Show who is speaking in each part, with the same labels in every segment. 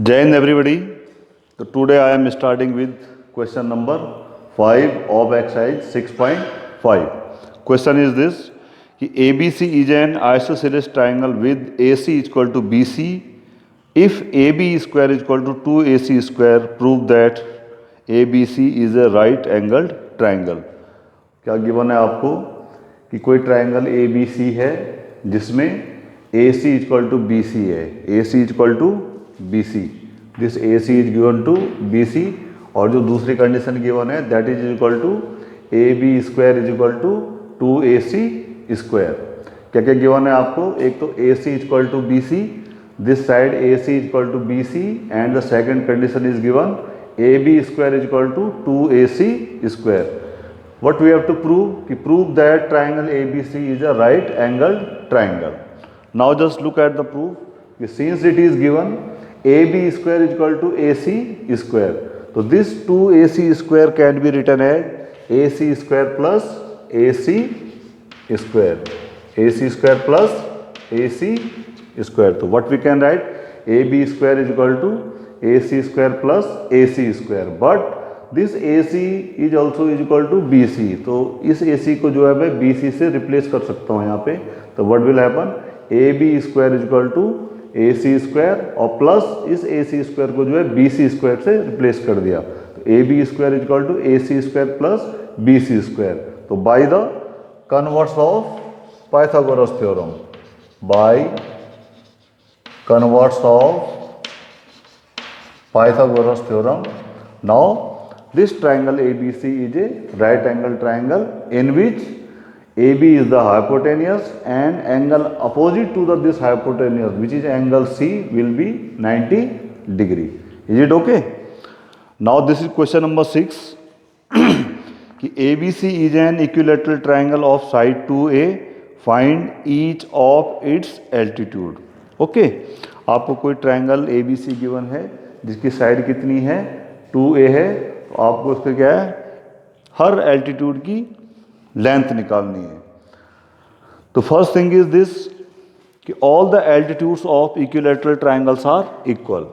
Speaker 1: Jai Hind everybody. So today I am starting with question number 5 of exercise 6.5. Question is this कि ABC is an isosceles triangle with AC is equal to BC. If AB square is equal to 2AC square, prove that ABC is a right angled triangle. क्या given है आपको कि कोई triangle ABC है जिसमें AC equal to BC है, AC equal to BC, this AC is given to BC, और जो दूसरी कंडीशन गिवन है that is equal to AB square is equal to 2AC square. क्या क्या गिवन है आपको? एक तो AC equal to BC, this side AC equal to BC, and the second condition is given AB square is equal to 2AC square. What we have to prove? कि prove that triangle ABC is a right angled triangle. Now just look at the proof. कि since it is given AB square is equal to AC square, so this 2AC square can be written as AC square plus AC square. AC square plus AC square. So what we can write? AB square is equal to AC square plus AC square. But this AC is also is equal to BC. तो इस AC को जो है मैं BC से replace कर सकता हूँ यहाँ पे. तो what will happen? AB square is equal to AC square और प्लस इस AC स्क्वायर को जो है BC स्क्वायर से रिप्लेस कर दिया. तो AB square is equal to AC square plus BC square. तो by the converse of Pythagoras theorem, by converse of Pythagoras theorem, now this triangle ABC is a right angle triangle in which AB is the hypotenuse and angle opposite to this hypotenuse, which is angle C, will be 90 degree. Is it okay? Now this is question number 6. कि ABC is an equilateral triangle of side 2A. Find each of its altitude. Okay? आपको कोई triangle ABC given है जिसकी side कितनी है? 2A है. तो आपको उसके क्या है, हर एल्टीट्यूड की लेंथ निकालनी है. तो फर्स्ट थिंग इज दिस कि all the altitudes of equilateral triangles are equal.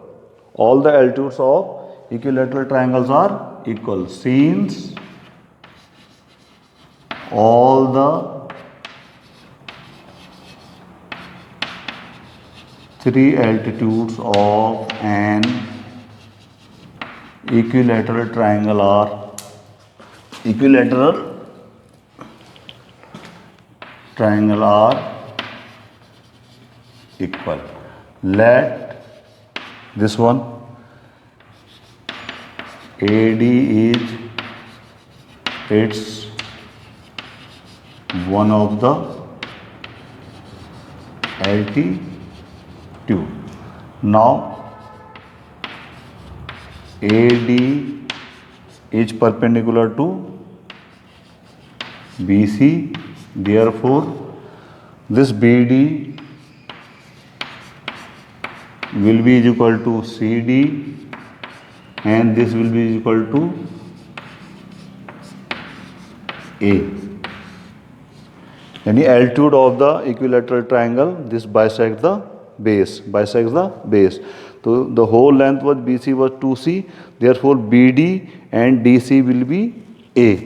Speaker 1: All the altitudes of equilateral triangles are equal since all the three altitudes of an equilateral triangle are equal. Let this one AD is its one of the altitude. Now AD is perpendicular to BC, therefore this BD will be equal to CD and this will be equal to A. यानी altitude of the equilateral triangle, this bisects the base. So the whole length was BC was 2C, therefore BD and DC will be A.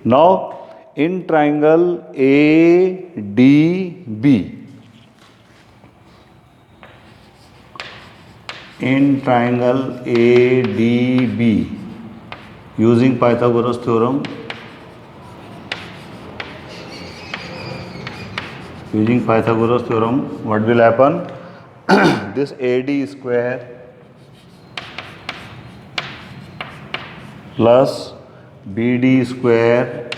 Speaker 1: Now in triangle ADB, using Pythagoras theorem, what will happen? This AD square plus BD square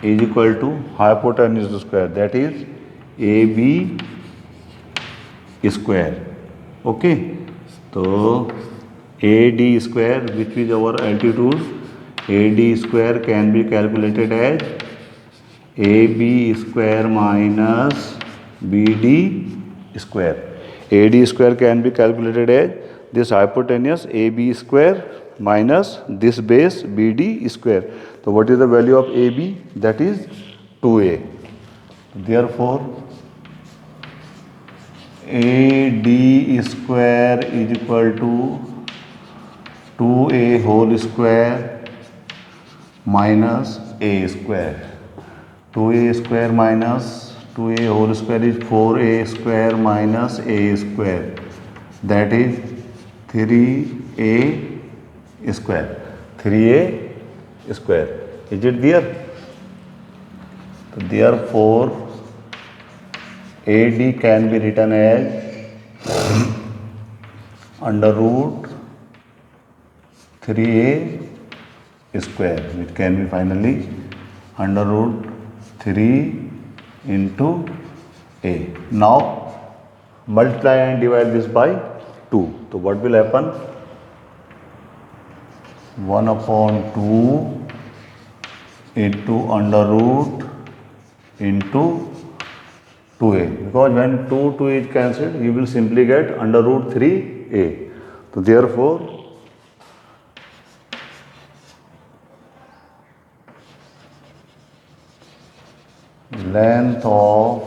Speaker 1: is equal to hypotenuse square, that is AB square. Okay, so AD square, which is our altitude, AD square can be calculated as AB square minus BD square. AD square can be calculated as this hypotenuse AB square minus this base BD square. So what is the value of AB? That is 2A. Therefore AD square is equal to 2A whole square minus A square. 2A square minus 2A whole square is 4A square minus A square. That is 3A square. 3A square. Is it there? So therefore, AD can be written as under root 3A square, which can be finally under root 3 into A. Now multiply and divide this by 2. So what will happen? 1 upon 2 into under root into 2A. Because when 2 is cancelled, you will simply get under root 3A. So therefore, length of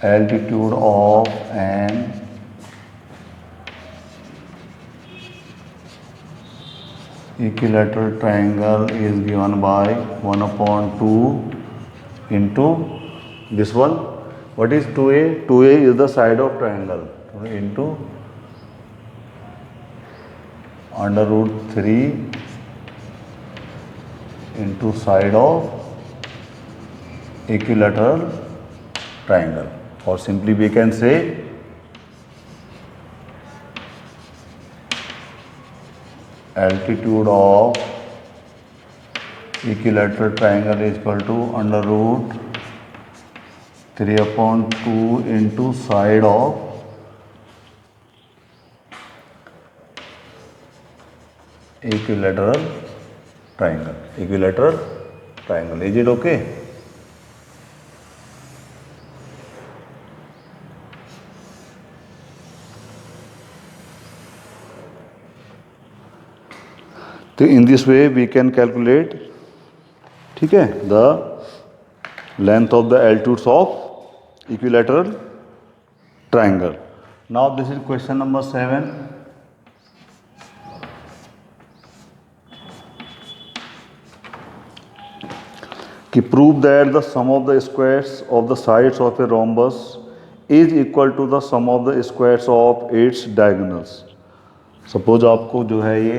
Speaker 1: altitude of an equilateral triangle is given by 1 upon 2 into this one. What is 2A? 2A is the side of triangle into under root 3 into side of equilateral triangle, or simply we can say altitude of equilateral triangle is equal to under root 3 upon 2 into side of equilateral triangle. Equilateral triangle. Is it okay? So in this way we can calculate, ठीक है, the length of the altitudes of equilateral triangle. Now this is question number 7. कि prove that the sum of the squares of the sides of a rhombus is equal to the sum of the squares of its diagonals. Suppose आपको जो है ये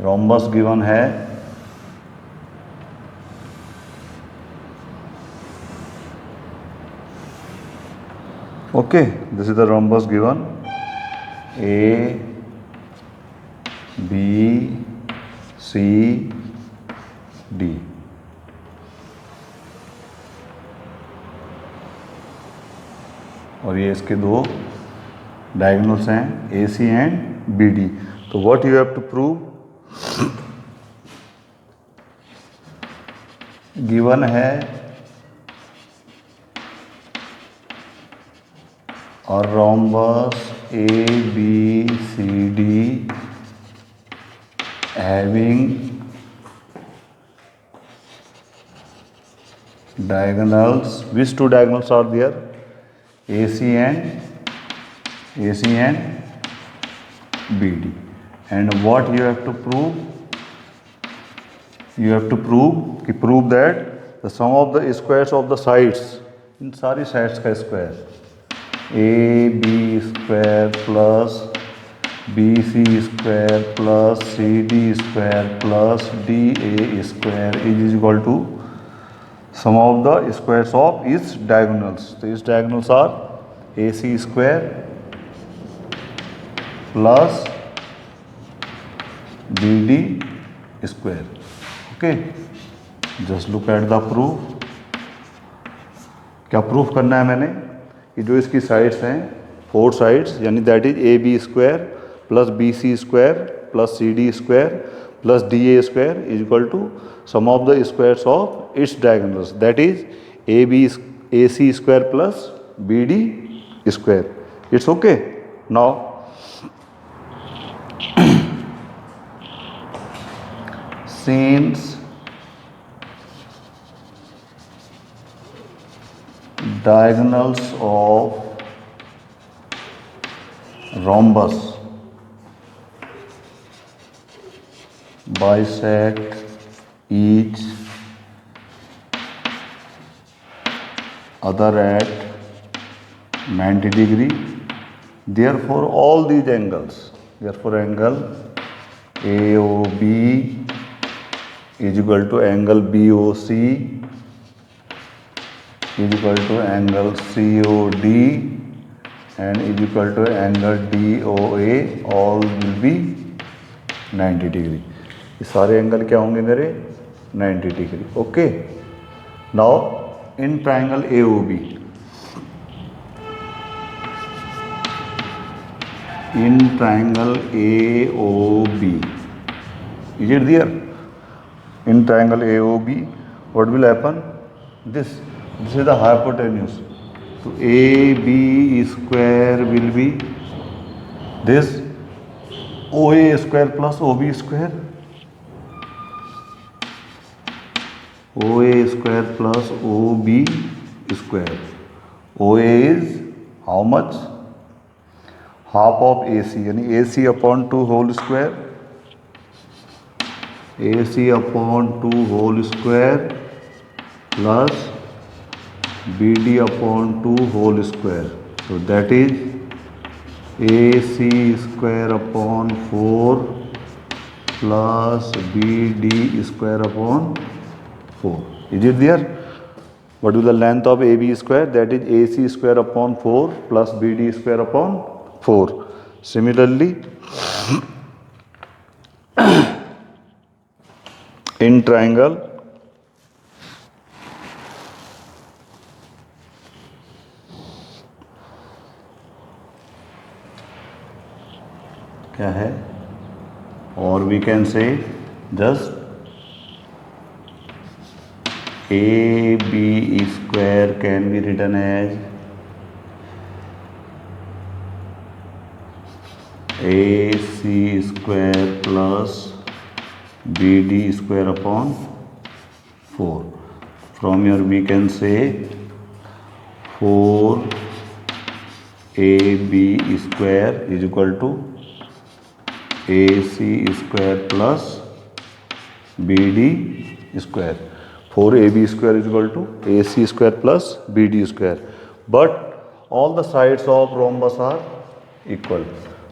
Speaker 1: rhombus given है, okay, this is the rhombus given A, B, C, D. और ये इसके दो diagonals हैं AC एंड BD. तो what you have to prove, given है और rhombus ABCD having diagonals. Which two diagonals are there? AC and BD. And what you have to prove? You have to prove that the sum of the squares of the sides, इन सारी sides का square, AB square plus BC square plus CD square plus DA square is equal to sum of the squares of its diagonals. So its diagonals are AC square plus BD square. Okay, just look at the proof. क्या proof करना है मैंने कि जो इसकी sides हैं 4 sides, यानी that is AB square plus BC square plus CD square plus DA square is equal to sum of the squares of its diagonals, that is AC square plus BD square. It's okay. Now since diagonals of rhombus bisect each other at 90 degree. Therefore all these angles, therefore angle AOB is equal to angle BOC is equal to angle COD and is equal to angle DOA, all will be 90 degree. ये सारे angle क्या होंगे मेरे 90 degree. Okay. Now in triangle AOB, in triangle AOB, is it there? In triangle AOB, what will happen? This is the hypotenuse. So AB square will be this OA square plus OB square. OA square plus OB square. OA is how much? Half of AC, यानी AC upon 2 whole square. AC upon 2 whole square plus BD upon 2 whole square. So that is AC square upon 4 plus BD square upon 4. Is it there? What is the length of AB square? That is AC square upon 4 plus BD square upon 4. Similarly, in triangle क्या है? Or we can say just AB square can be written as AC square plus BD square upon 4. From here we can say 4AB square is equal to AC square plus BD square. 4AB square is equal to AC square plus BD square. But all the sides of rhombus are equal.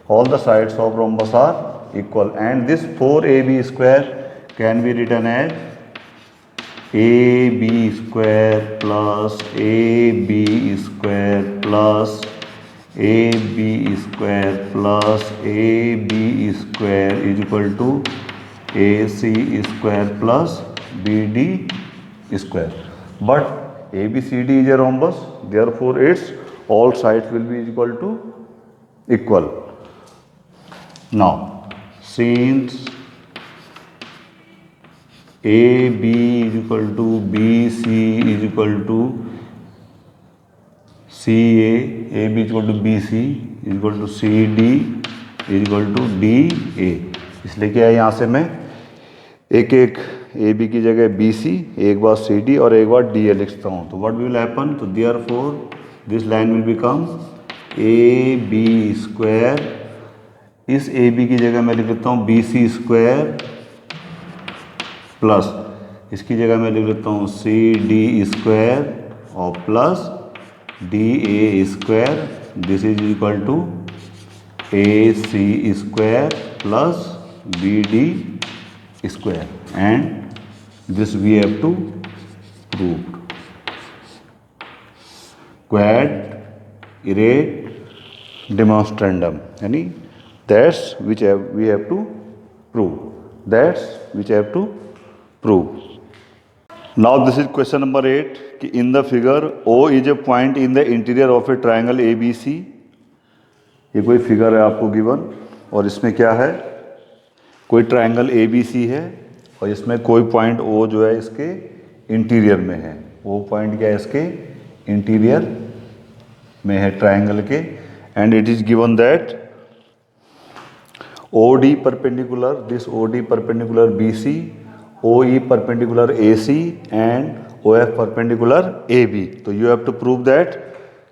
Speaker 1: All the sides of rhombus are equal, and this 4AB square can be written as AB square plus AB square plus AB square plus AB square is equal to AC square plus BD square. But ABCD is a rhombus, therefore its all sides will be equal to equal. Now, since AB is equal to BC is equal to CA, AB is equal to BC is equal to CD is equal to DA. इसलिए क्या है, यहाँ से मैं एक एक AB की जगह BC, एक बार CD और एक बार DA लिखता हूँ. तो what will happen? तो therefore this line will become AB square. इस AB की जगह मैं लिख लेता हूँ BC स्क्वायर प्लस इसकी जगह मैं लिख लेता हूँ CD स्क्वायर और plus DA square. This is equal to AC square plus BD square, and this we have to prove. Quad irate demonstrandum, यानी that's which we have to prove. That's which I have to prove. Now this is question number 8. कि in the figure O is a point in the interior of a triangle ABC. ये कोई figure है आपको given, और इसमें क्या है, कोई ट्रायंगल ABC है और इसमें कोई पॉइंट O जो है इसके इंटीरियर में है. वो पॉइंट क्या है, इसके इंटीरियर में है ट्रायंगल के. And it is given that OD perpendicular, this OD perpendicular BC, OE perpendicular AC and OF perpendicular AB. तो you have to prove that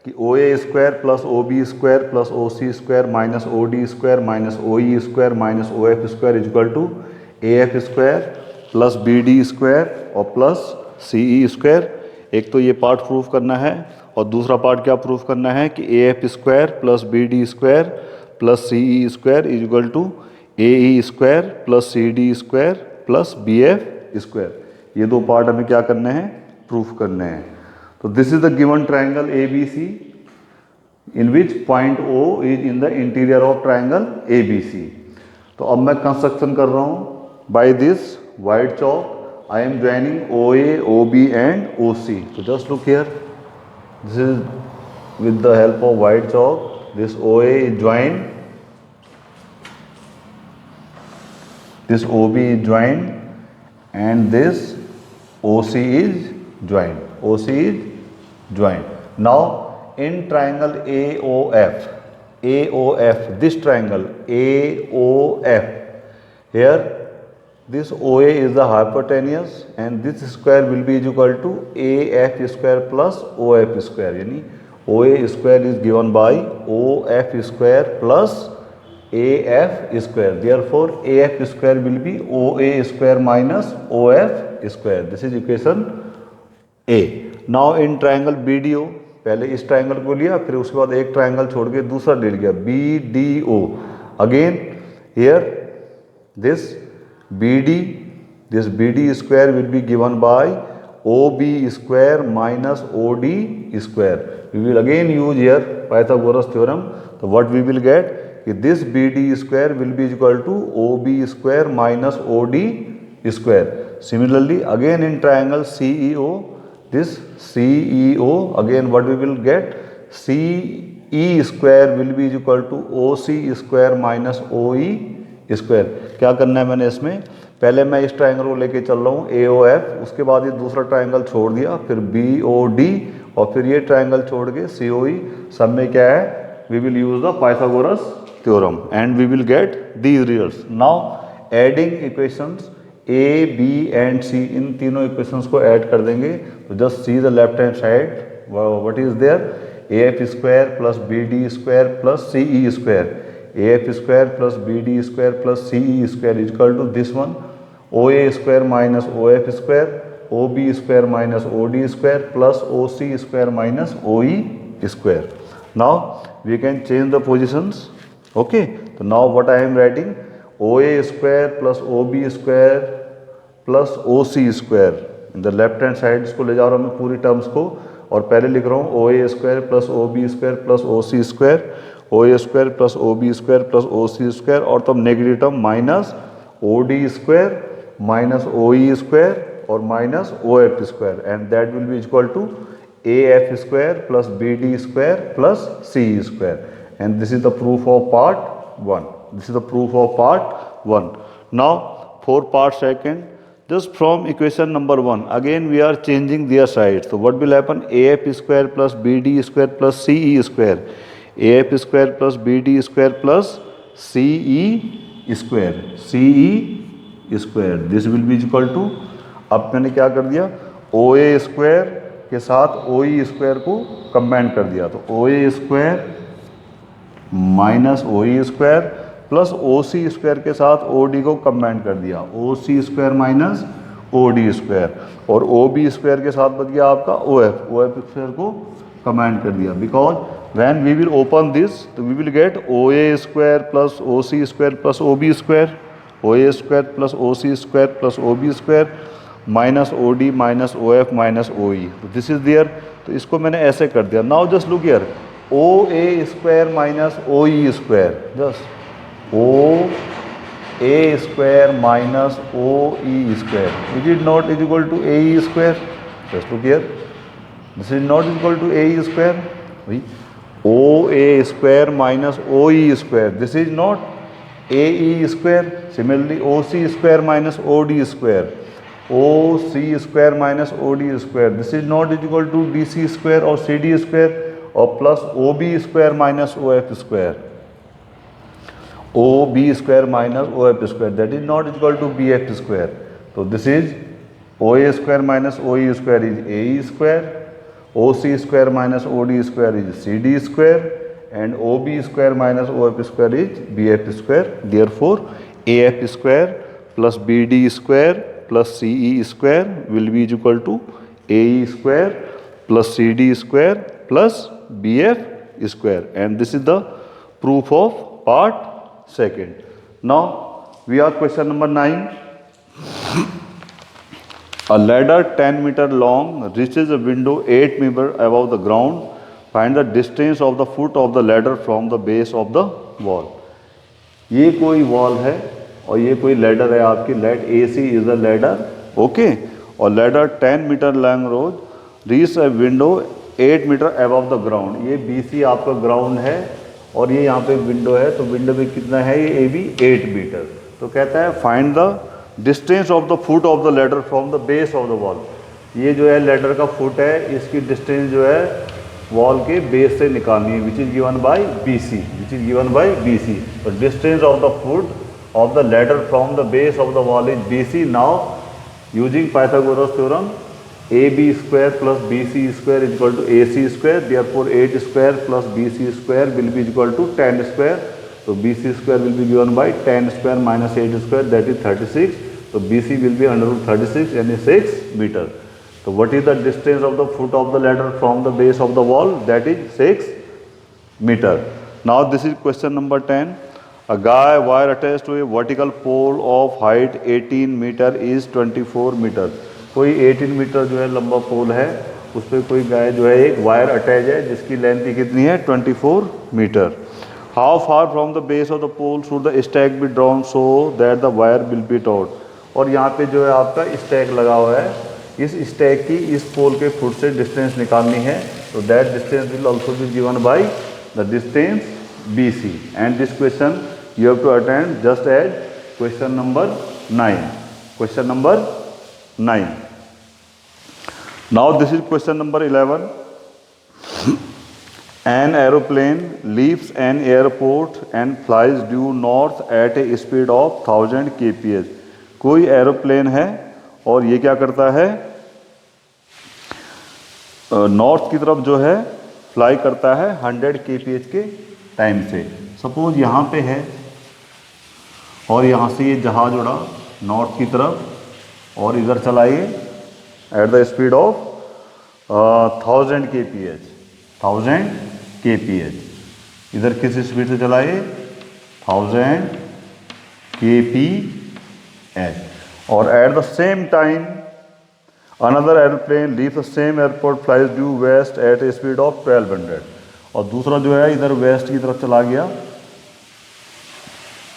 Speaker 1: कि OA square plus OB square plus OC square minus OD square minus OE square minus OF square is equal to AF square plus BD square और plus CE square. एक तो ये part proof करना है और दूसरा part क्या proof करना है कि AF square plus BD square plus CE square is equal to AE square plus CD square plus BF square. ये दो पार्ट हमें क्या करने हैं, प्रूफ करने हैं. तो this is the given triangle ABC in which point O is in the interior of triangle ABC. तो अब मैं कंस्ट्रक्शन कर रहा हूँ by this white chalk. I am joining OA, OB and OC. So just look here. This is with the help of white chalk. This OA is joined. This OB is joined, and this OC is joined. OC is joined. Now in triangle AOF, this triangle AOF, here this OA is the hypotenuse and this square will be equal to AF square plus OF square. यानी OA square is given by OF square plus AF square. Therefore AF square will be OA square minus OF square. This is equation A. Now in triangle BDO, पहले इस triangle को लिया, फिर उसके बाद एक triangle छोड़ के दूसरा ले लिया BDO. Again here this BD square will be given by OB square minus OD square. We will again use here Pythagoras theorem. So what we will get? This BD square will be equal to OB square minus OD square. Similarly, again in triangle CEO, this CEO, again what we will get? CE square will be equal to OC square minus OE square. क्या करना है मैंने इसमें, पहले मैं इस triangle को लेके चल रहा हूँ AOF, उसके बाद ये दूसरा ट्राइंगल छोड़ दिया, फिर BOD और फिर ये ट्राइंगल छोड़ के COE. सब में क्या है, we will use the Pythagoras theorem and we will get these results. Now adding equations A, B and C, इन तीनों इक्वेशंस को ऐड कर देंगे. तो just see the left hand side, what is there, AF square plus BD square plus CE square. AF square plus BD square plus CE square is equal to this one, OA square minus OF square, OB square minus OD square plus OC square minus OE square. Now we can change the positions. Okay, so now what I am writing, OA square plus OB square plus OC square. In the left hand side इसको ले जा रहा हूँ मैं पूरी terms को, और पहले लिख रहा हूँ OA square plus OB square plus OC square, OA square plus OB square plus OC square, और तब negative term minus OD square minus OE square और minus OF square, and that will be equal to AF square plus BD square plus CE square. And this is the proof of part 1. This is the proof of part 1. Now for part 2, just from equation number 1, again we are changing their sides. So what will happen, AF square plus BD square plus CE square, AF square plus BD square plus CE square, CE square. This will be equal to, अब मैंने क्या कर दिया, OA square के साथ OE square को combine कर दिया. तो OA square minus OE square plus OC square के साथ OD को कंबाइन कर दिया, OC square minus OD square, और OB स्क्वायर के साथ बच गया आपका OF स्क्वायर को कंबाइन कर दिया. Because when we will open this, तो we will get OA square plus OC square plus OB square, OA square plus OC square plus OB square minus OD minus OF minus OE. तो this is there. तो इसको मैंने ऐसे कर दिया. Now just look here, OA square minus OE square, just OA square minus OE square, it is not is equal to AE square. Just look here, this is not equal to AE square. OA square minus OE square, this is not AE square. Similarly OC square minus OD square, OC square minus OD square, this is not is equal to DC square और CD square, और plus OB square minus OF square, OB square minus OF square, that is not equal to BF square. तो this is OA square minus OE square is AE square, OC square minus OD square is CD square, and OB square minus OF square is BF square. Therefore, AF square plus BD square plus CE square will be equal to AE square plus CD square plus BF square, and this is the proof of part second. Now we are question number 9. A ladder 10 meter long reaches a window 8 meter above the ground. Find the distance of the foot of the ladder from the base of the wall. ये कोई wall है और ये कोई ladder है आपकी. Let AC is the ladder, okay. और ladder 10 metre long road reach a window 8 metre above the ground. ये BC आपका ग्राउंड है और ये यहाँ पे विंडो है, तो विंडो में कितना है ये AB 8 मीटर. तो कहता है find the distance of the foot of the ladder from the base of the wall. ये जो है लैडर का फुट है, इसकी डिस्टेंस जो है वॉल के बेस से निकालनी है, which is given by BC, which is given by BC. तो distance of the foot of the ladder from the base of the wall is BC. Now using Pythagoras theorem, AB square plus BC square is equal to AC square. Therefore 8 square plus BC square will be equal to 10 square. So BC square will be given by 10 square minus 8 square, that is 36. So BC will be under root 36 and 6 meter. So what is the distance of the foot of the ladder from the base of the wall? That is 6 meter. Now this is question number 10. A guy wire attached to a vertical pole of height 18 meter is 24 meter. कोई 18 metre जो है लंबा पोल है, उस पर कोई गाय जो है एक वायर अटैच है जिसकी लेंथ कितनी है 24 metre. How far from the base of the pole should the stack be drawn so that the wire will be taut. और यहाँ पे जो है आपका स्टैक लगा हुआ है, इस स्टैक की इस पोल के फुट से डिस्टेंस निकालनी है. तो that distance will also be given by the distance BC. And this question you have to attend just as question number 9. Question number 9. Now this is question number 11. An aeroplane leaves an airport and flies due north at a speed of 1000 kph. कोई aeroplane है और ये क्या करता है, north की तरफ जो है फ्लाई करता है 100 kph के टाइम से. सपोज यहाँ पे है और यहाँ से ये जहाज उड़ा नॉर्थ की तरफ और इधर चलाइए at the speed of 1000 kph. 1000 kph इधर किस स्पीड से चलाइए 1000 kph. और at the same time another airplane leave the same airport flies due west at a speed of 1200. और दूसरा जो है इधर वेस्ट की तरफ चला गया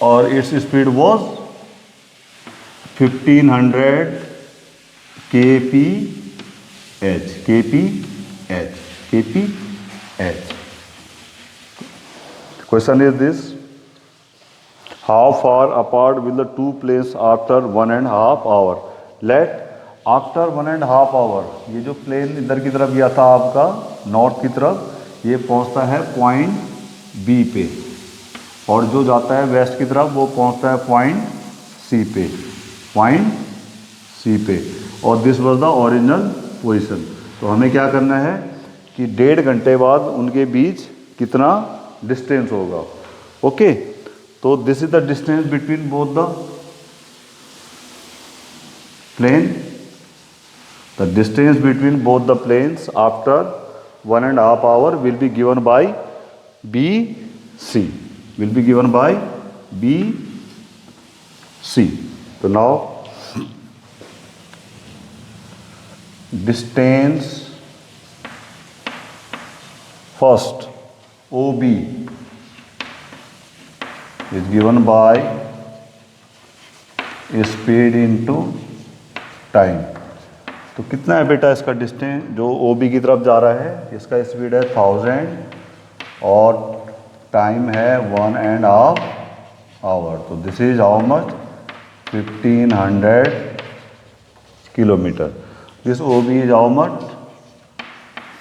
Speaker 1: और its speed was 1500 kph. Question is this: how far apart will the two planes after 1.5 hour? Let after 1.5 hour ये जो प्लेन इधर की तरफ गया था आपका नॉर्थ की तरफ, ये पहुंचता है पॉइंट B पे, और जो जाता है वेस्ट की तरफ वो पहुंचता है पॉइंट C पे. और this was the original position. तो हमें क्या करना है कि 1.5 घंटे बाद उनके बीच कितना डिस्टेंस होगा. ओके, तो this is the distance between both the plane. The distance between both the planes after 1.5 hour will be given by BC. Will be given by BC. So now distance first OB is given by speed into time. तो कितना है बेटा इसका distance जो OB की तरफ जा रहा है, इसका स्पीड है 1000 और टाइम है 1.5 hour. तो this is how much 1500 kilometre. This OB is how much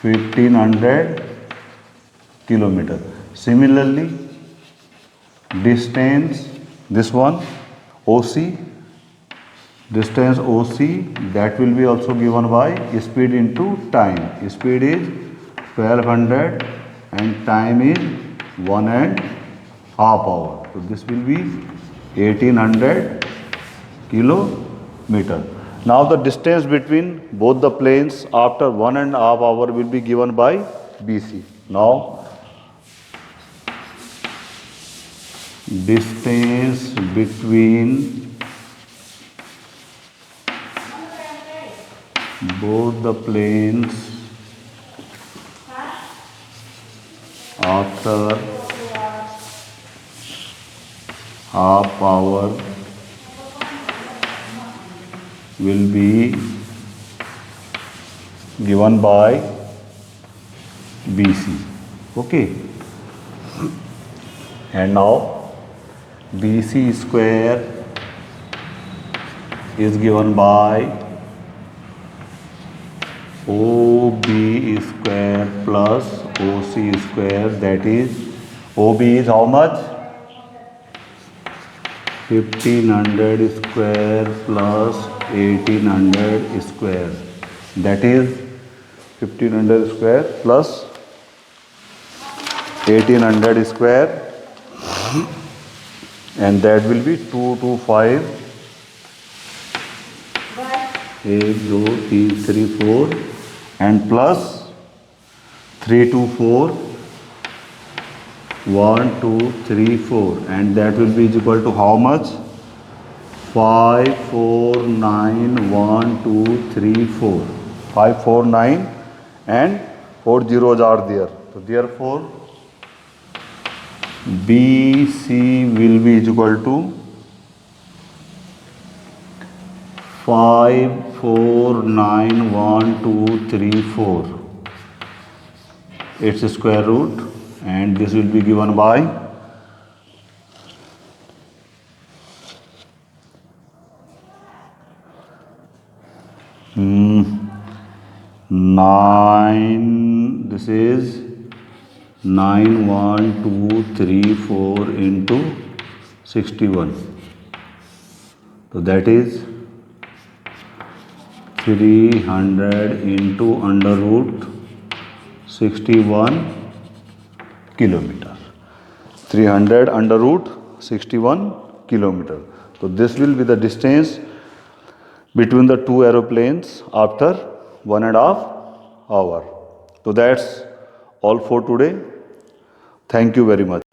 Speaker 1: 1500 kilometer. Similarly, distance this one OC, distance OC, that will be also given by speed into time. Speed is 1200 and time is 1.5 hour. So this will be 1800 kilometer. Now the distance between both the planes after 1.5 hour will be given by BC. Now distance between both the planes after half hour will be given by BC. Okay. And now BC square is given by OB square plus OC square, that is OB is how much? 1500 square plus 1800 square, that is 1500 square plus 1800 square, and that will be 225 1 2 3 3 4 and plus 324 1 2 3 4, and that will be equal to how much? 5 4 9 1 2 3 4. 5 4 9 and 4 zeros are there. So therefore BC will be equal to 5 4 9 1 2 3 4, its square root, and this will be given by 9, this is 9 1 2 3 4 into 61. So that is 300 into under root 61 kilometer. 300 under root 61 kilometer. So this will be the distance between the two aeroplanes after 1.5 hour. So that's all for today. Thank you very much.